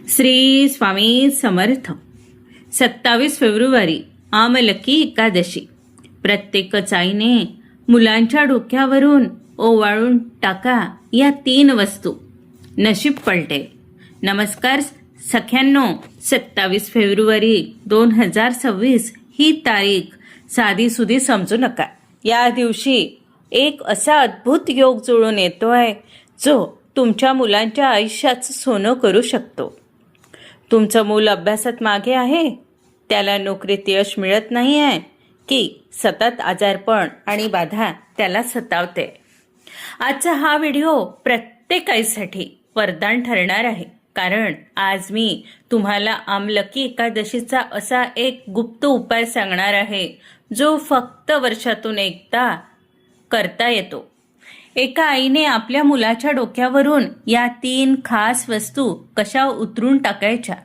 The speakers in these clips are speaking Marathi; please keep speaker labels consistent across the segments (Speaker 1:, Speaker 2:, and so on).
Speaker 1: श्री स्वामी समर्थ. 27 फेब्रुवारी आमलकी एकादशी. प्रत्येकच आईने मुलांच्या डोक्यावरून ओवाळून टाका या 3 वस्तू, नशीब पलटेल. नमस्कार सख्यांनो. 27 फेब्रुवारी 2026 ही तारीख साधीसुधी समजू नका. या दिवशी एक असा अद्भुत योग जुळून येतोय जो तुमच्या मुलांच्या आयुष्याचं सोनं करू शकतो. तुमचं मूल अभ्यासात मागे आहे, त्याला नोकरीत यश मिळत नाही आहे, की सतत आजारपण आणि बाधा त्याला सतावते. आजचा हा व्हिडिओ प्रत्येक आईसाठी वरदान ठरणार आहे. कारण आज मी तुम्हाला आमलकी एकादशीचा असा एक गुप्त उपाय सांगणार आहे जो फक्त वर्षातून एकदा करता येतो. एका आईने आपल्या मुलाच्या डोक्यावरून या 3 खास वस्तू कशा उतरून टाकायच्या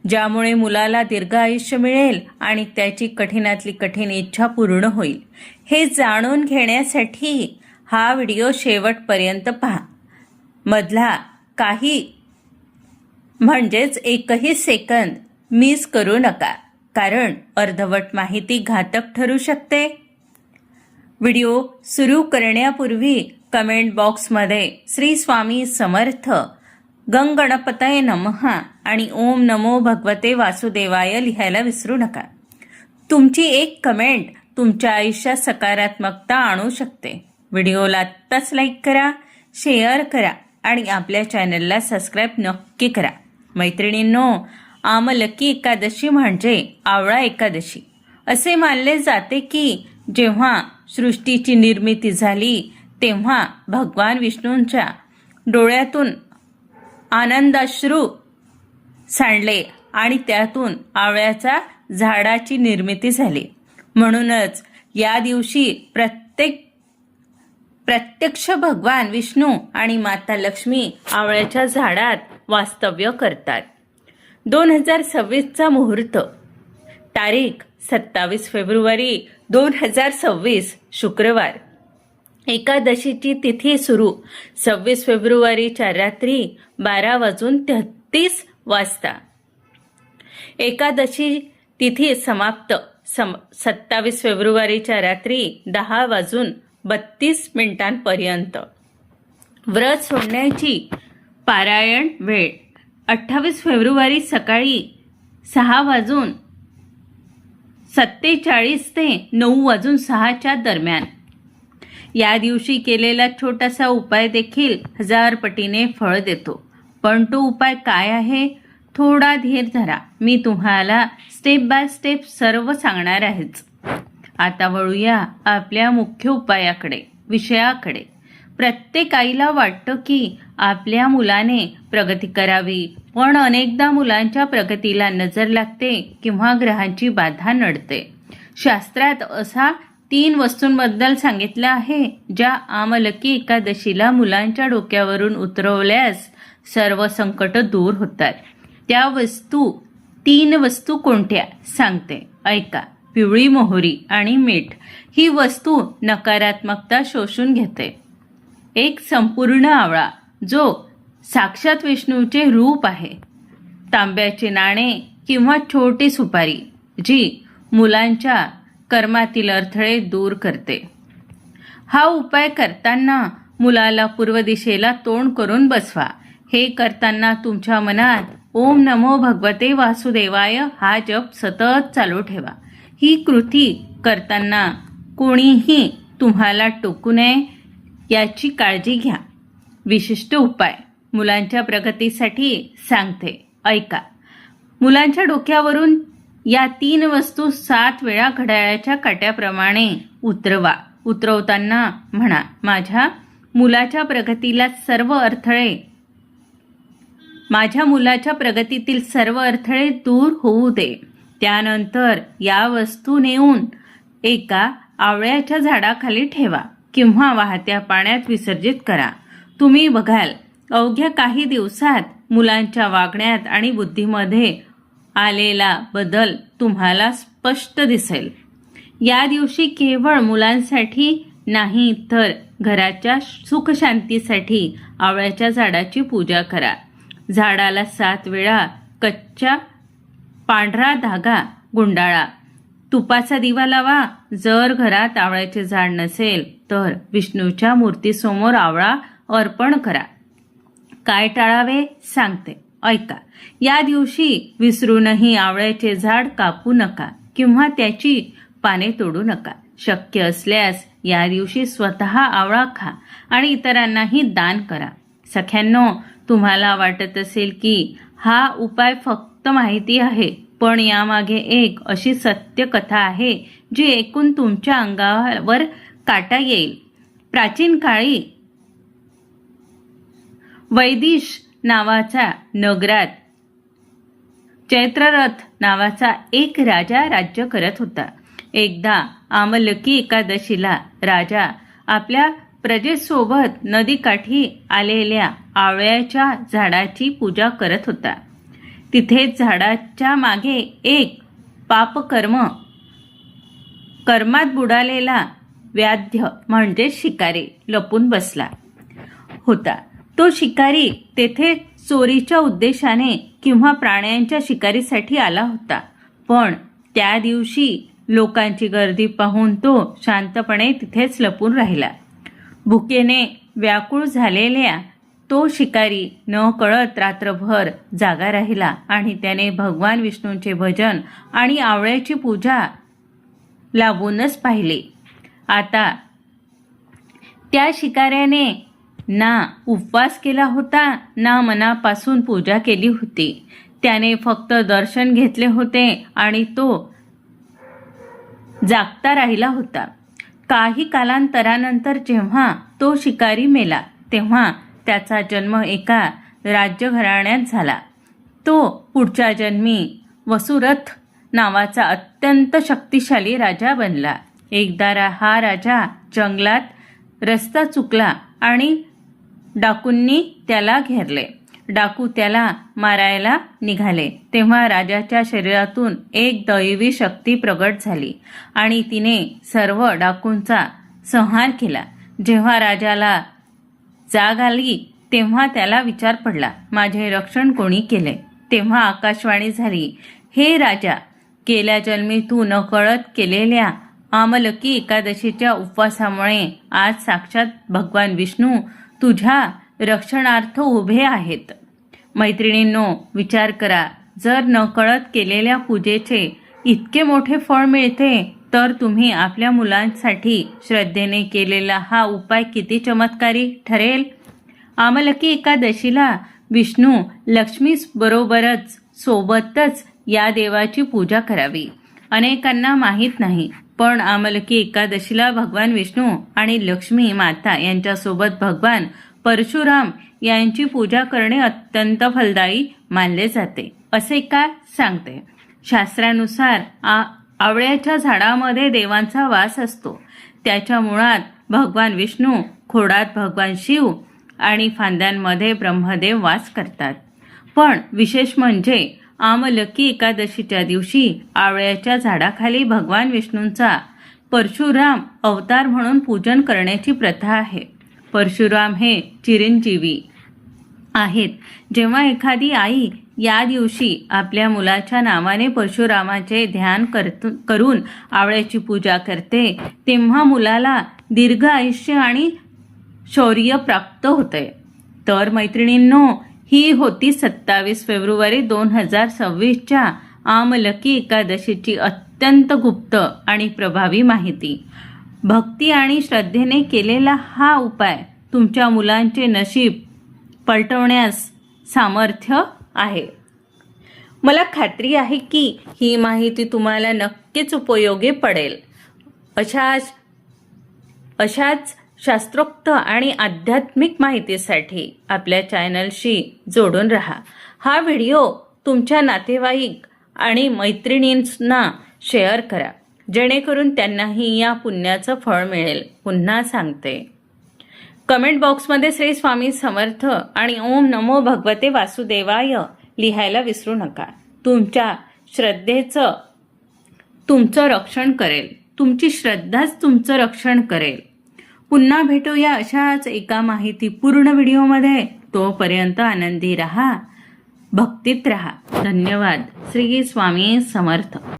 Speaker 1: ज्यामुळे मुलाला दीर्घ आयुष्य मिळेल आणि त्याची कठीणातली कठीण इच्छा पूर्ण होईल. हे जाणून घेण्यासाठी हा व्हिडिओ शेवटपर्यंत पहा. मधला काही म्हणजेच एकही सेकंद मिस करू नका, कारण अर्धवट माहिती घातक ठरू शकते. व्हिडिओ सुरू करण्यापूर्वी कमेंट बॉक्समध्ये श्री स्वामी समर्थ, गंगणपतये नमः आणि ओम नमो भगवते वासुदेवाय लिहायला विसरू नका. तुमची एक कमेंट तुमच्या आयुष्यात सकारात्मकता आणू शकते. व्हिडिओला आत्ताच लाईक करा, शेअर करा आणि आपल्या चॅनलला सबस्क्राईब नक्की करा. मैत्रिणींनो, आमलकी एकादशी म्हणजे आवळा एकादशी. असे मानले जाते की जेव्हा सृष्टीची निर्मिती झाली तेव्हा भगवान विष्णूंच्या डोळ्यातून आनंदाश्रू सांडले आणि त्यातून आवळ्याच्या झाडाची निर्मिती झाली. म्हणूनच या दिवशी प्रत्यक्ष भगवान विष्णू आणि माता लक्ष्मी आवळ्याच्या झाडात वास्तव्य करतात. 2026चा मुहूर्त. तारीख 27 फेब्रुवारी 2026 शुक्रवार. एकादशीची तिथी सुरू 26 फेब्रुवारीच्या रात्री 12:33 एकादशी तिथी समाप्त 27 फेब्रुवारीच्या रात्री 10:32 व्रत सोडण्याची पारायण वेळ 28 फेब्रुवारी सकाळी 6:47 ते 9:06 दरम्यान. या दिवशी केलेला छोटासा उपाय देखील 1000 पटीने फळ देतो. पण तो उपाय काय आहे? थोडा धीर धरा, मी तुम्हाला स्टेप बाय स्टेप सर्व सांगणार आहेच. आता वळूया आपल्या मुख्य विषयाकडे. प्रत्येक आईला वाटतं की आपल्या मुलाने प्रगती करावी, पण अनेकदा मुलांच्या प्रगतीला नजर लागते किंवा ग्रहांची बाधा नडते. शास्त्रात असा 3 वस्तूंबद्दल सांगितलं आहे ज्या आमलकी एकादशीला मुलांच्या डोक्यावरून उतरवल्यास सर्व संकट दूर होतात. त्या 3 वस्तू कोणत्या सांगते, ऐका. पिवळी मोहरी आणि मीठ. ही वस्तू नकारात्मकता शोषून घेते. एक संपूर्ण आवळा जो साक्षात विष्णूचे रूप आहे. तांब्याचे नाणे किंवा छोटी सुपारी जी मुलांच्या कर्मातील अडथळे दूर करते. हा उपाय करताना मुलाला पूर्व दिशेला तोंड करून बसवा. हे करताना तुमच्या मनात ओम नमो भगवते वासुदेवाय हा जप सतत चालू ठेवा. ही कृती करताना कोणीही तुम्हाला टोकू नये याची काळजी घ्या. विशिष्ट उपाय मुलांच्या प्रगतीसाठी सांगते, ऐका. मुलांच्या डोक्यावरून या 3 वस्तू 7 वेळा घड्याळाच्या काट्याप्रमाणे उतरवा. उतरवताना म्हणा, माझ्या मुलाच्या प्रगतीतील सर्व अडथळे दूर होऊ दे. त्यानंतर या वस्तू नेऊन एका आवळ्याच्या झाडाखाली ठेवा किंवा वाहत्या पाण्यात विसर्जित करा. तुम्ही बघाल अवघ्या काही दिवसात मुलांच्या वागण्यात आणि बुद्धीमध्ये आलेला बदल तुम्हाला स्पष्ट दिसेल. या दिवशी केवळ मुलांसाठी नाही तर घराच्या सुखशांतीसाठी आवळ्याच्या झाडाची पूजा करा. झाडाला 7 वेळा कच्चा पांढरा धागा गुंडाळा. तुपाचा दिवा लावा. जर घरात आवळ्याचे झाड नसेल तर विष्णूच्या मूर्तीसमोर आवळा अर्पण करा. काय टाळावे सांगते, ऐका. या दिवशी विसरूनही आवळ्याचे झाड कापू नका किंवा त्याची पाने तोडू नका. शक्य असल्यास या दिवशी स्वतः आवळा खा आणि इतरांनाही दान करा. सख्यांनो, तुम्हाला वाटत असेल की हा उपाय फक्त माहिती आहे, पण यामागे एक अशी सत्य कथा आहे जी ऐकून तुमच्या अंगावर काटा येईल. प्राचीन काळी वैदिश नावाचा नगरात चैत्ररथ नावाचा एक राजा राज्य करत होता. एकदा आमलकी एकादशीला राजा आपल्या प्रजेसोबत नदीकाठी आलेल्या आवळ्याच्या झाडाची पूजा करत होता. तिथेच झाडाच्या मागे एक कर्मात बुडालेला व्याध्य म्हणजे शिकारी लपून बसला होता. तो शिकारी तेथे चोरीच्या उद्देशाने किंवा प्राण्यांच्या शिकारीसाठी आला होता. पण त्या दिवशी लोकांची गर्दी पाहून तो शांतपणे तिथेच लपून राहिला. भुकेने व्याकुळ झालेल्या तो शिकारी न कळत रात्रभर जागा राहिला आणि त्याने भगवान विष्णूंचे भजन आणि आवळ्याची पूजा लावूनच पाहिले. आता त्या शिकाऱ्याने ना उपवास केला होता ना मनापासून पूजा केली होती. त्याने फक्त दर्शन घेतले होते आणि तो जागता राहिला होता. काही कालांतरानंतर जेव्हा तो शिकारी मेला तेव्हा त्याचा जन्म एका राज्यघराण्यात झाला. तो पुढच्या जन्मी वसुरथ नावाचा अत्यंत शक्तिशाली राजा बनला. एकदा हा राजा जंगलात रस्ता चुकला आणि डाकूंनी त्याला घेरले. डाकू त्याला मारायला निघाले तेव्हा राजाच्या शरीरातून एक दैवी शक्ती प्रगट झाली आणि तिने सर्व डाकूंचा संहार केला. जेव्हा राजाला जाग आली तेव्हा त्याला विचार पडला, माझे रक्षण कोणी केले? तेव्हा आकाशवाणी झाली, हे राजा, गेल्या जन्मी तू नकळत केलेल्या आमलकी एकादशीच्या उपवासामुळे आज साक्षात भगवान विष्णू तुझ्या रक्षणार्थ उभे आहेत. मैत्रिणींनो, विचार करा, जर नकळत केलेल्या पूजेचे इतके मोठे फळ मिळते तर तुम्ही आपल्या मुलांसाठी श्रद्धेने केलेला हा उपाय किती चमत्कारी ठरेल. आमलकी एकादशीला विष्णू लक्ष्मी बरोबरच सोबतच या देवाची पूजा करावी. अनेकांना माहीत नाही, पण आमलकी एकादशीला भगवान विष्णू आणि लक्ष्मी माता यांच्यासोबत भगवान परशुराम यांची पूजा करणे अत्यंत फलदायी मानले जाते. असे का सांगते? शास्त्रानुसार आवळ्याच्या झाडामध्ये देवांचा वास असतो. त्याच्या मुळात भगवान विष्णू, खोडात भगवान शिव आणि फांद्यांमध्ये ब्रह्मदेव वास करतात. पण विशेष म्हणजे आमलकी एकादशीच्या दिवशी आवळ्याच्या झाडाखाली भगवान विष्णूंचा परशुराम अवतार म्हणून पूजन करण्याची प्रथा आहे. परशुराम हे चिरंजीवी आहेत. जेव्हा एखादी आई या दिवशी आपल्या मुलाच्या नावाने परशुरामाचे ध्यान करून आवळ्याची पूजा करते तेव्हा मुलाला दीर्घ आयुष्य आणि शौर्य प्राप्त होते. तर मैत्रिणींनो, ही होती 27 फेब्रुवारी 2026च्या आमलकी एकादशीची अत्यंत गुप्त आणि प्रभावी माहिती. भक्ती आणि श्रद्धेने केलेला हा उपाय तुमच्या मुलांचे नशीब पलटवण्यास सामर्थ्य आहे. मला खात्री आहे की ही माहिती तुम्हाला नक्कीच उपयोगी पडेल. अशाच शास्त्रोक्त आणि आध्यात्मिक माहितीसाठी आपल्या चॅनलशी जोडून राहा. हा व्हिडिओ तुमच्या नातेवाईक आणि मैत्रिणींना शेअर करा, जेणेकरून त्यांनाही या पुण्याचं फळ मिळेल. पुन्हा सांगते, कमेंट बॉक्समध्ये श्री स्वामी समर्थ आणि ओम नमो भगवते वासुदेवाय लिहायला विसरू नका. तुमच्या श्रद्धेचं तुमचं रक्षण करेल. तुमची श्रद्धाच तुमचं रक्षण करेल. पुन्हा भेटूया अशाच एका माहितीपूर्ण व्हिडिओमध्ये. तोपर्यंत आनंदी रहा. भक्तीत राहा. धन्यवाद. श्री स्वामी समर्थ.